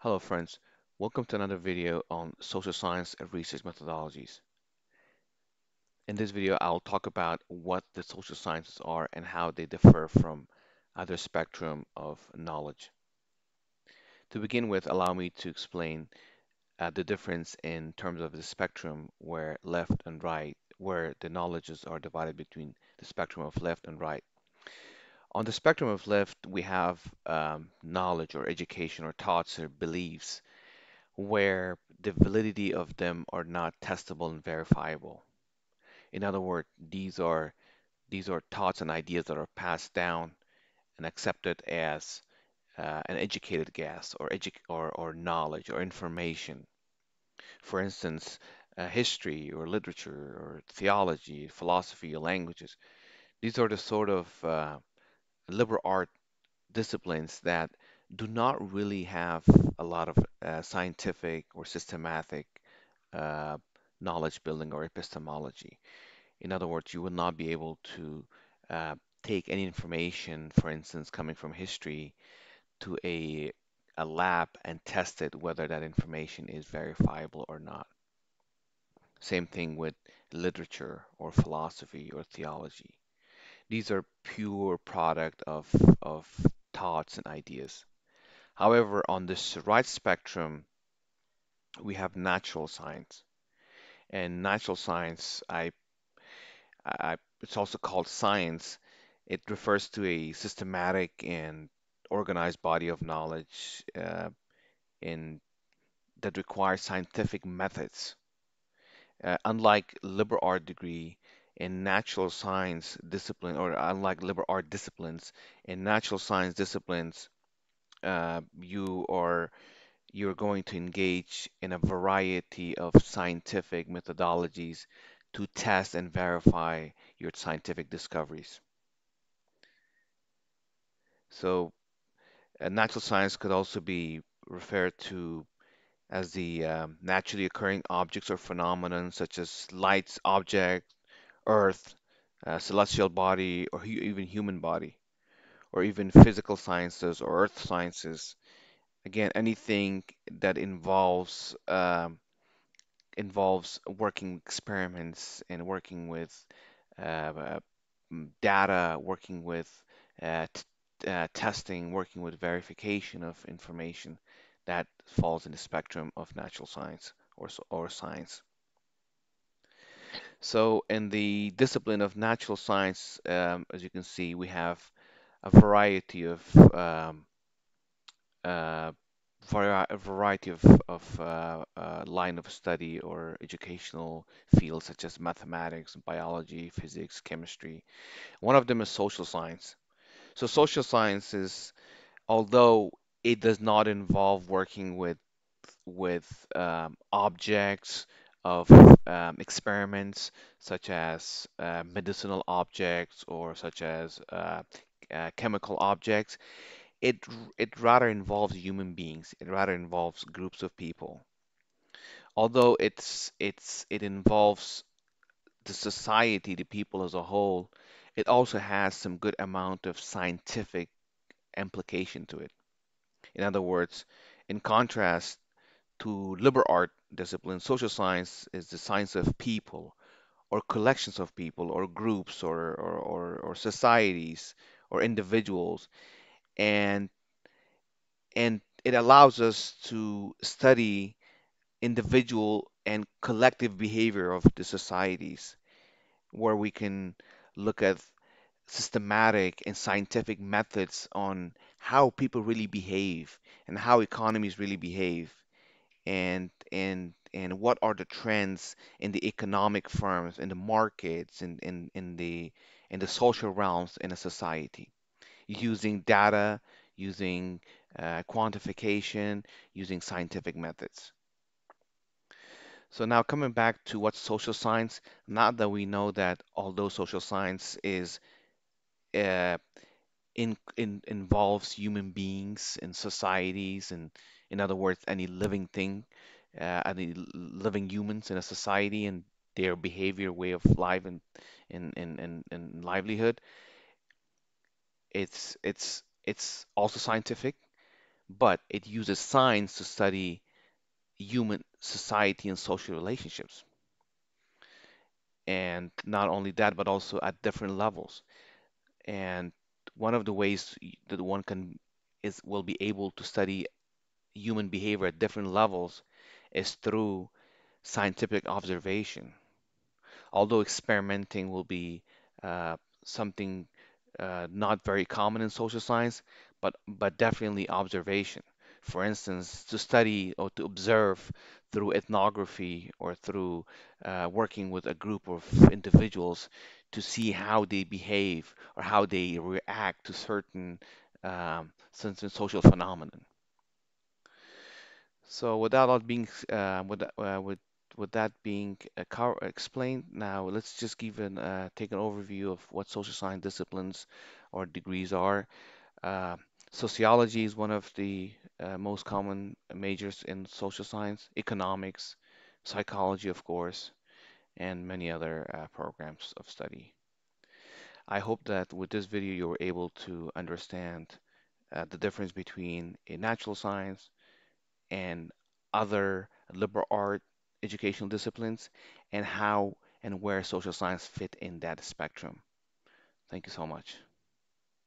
Hello friends, welcome to another video on social science and research methodologies. In this video, I'll talk about what the social sciences are and how they differ from other spectrum of knowledge. To begin with, allow me to explain the difference in terms of the spectrum where left and right, where the knowledges are divided between the spectrum of left and right. On the spectrum of left, we have knowledge or education or thoughts or beliefs where the validity of them are not testable and verifiable. In other words, these are thoughts and ideas that are passed down and accepted as an educated guess or knowledge or information. For instance, history or literature or theology, philosophy or languages. These are the sort of liberal art disciplines that do not really have a lot of scientific or systematic uh, knowledge building or epistemology. In other words, you will not be able to uh, take any information, for instance, coming from history to a lab and test it whether that information is verifiable or not. Same thing with literature or philosophy or theology. These are pure product of thoughts and ideas. However, on this right spectrum, we have natural science. And natural science, it's also called science. It refers to a systematic and organized body of knowledge in that requires scientific methods. Unlike liberal art degree in natural science discipline, or unlike liberal art disciplines, in natural science disciplines, you're going to engage in a variety of scientific methodologies to test and verify your scientific discoveries. So, natural science could also be referred to as the naturally occurring objects or phenomena such as lights, object, Earth, celestial body, or even human body, or even physical sciences or earth sciences. Again, anything that involves working experiments and working with data, working with testing, working with verification of information, that falls in the spectrum of natural science or science. So, in the discipline of natural science, as you can see, we have a variety of uh, a variety of line of study or educational fields such as mathematics, biology, physics, chemistry. One of them is social science. So social sciences, although it does not involve working with objects of experiments such as medicinal objects or such as chemical objects, it it rather involves human beings. It rather involves groups of people. Although it involves the society, the people as a whole, it also has some good amount of scientific implication to it. In other words, in contrast to liberal art discipline, social science is the science of people or collections of people or groups or societies or individuals, and it allows us to study individual and collective behavior of the societies, where we can look at systematic and scientific methods on how people really behave and how economies really behave and what are the trends in the economic firms, in the markets, in the social realms in a society, using data, using quantification, using scientific methods. So now coming back to what's social science, now that we know that although social science is uh, involves human beings and societies, and in other words, any living thing, living humans in a society and their behavior, way of life, and livelihood. It's also scientific, but it uses science to study human society and social relationships. And not only that, but also at different levels. And one of the ways that one can is will be able to study human behavior at different levels is through scientific observation. Although experimenting will be uh, something not very common in social science, but definitely observation. For instance, to study or to observe through ethnography or through working with a group of individuals to see how they behave or how they react to certain social phenomenon. So with that all being with that being explained, now let's just take an overview of what social science disciplines or degrees are. Uh, Sociology is one of the most common majors in social science, economics, psychology, of course, and many other programs of study. I hope that with this video you were able to understand the difference between a natural science and other liberal art educational disciplines and how and where social science fit in that spectrum. Thank you so much.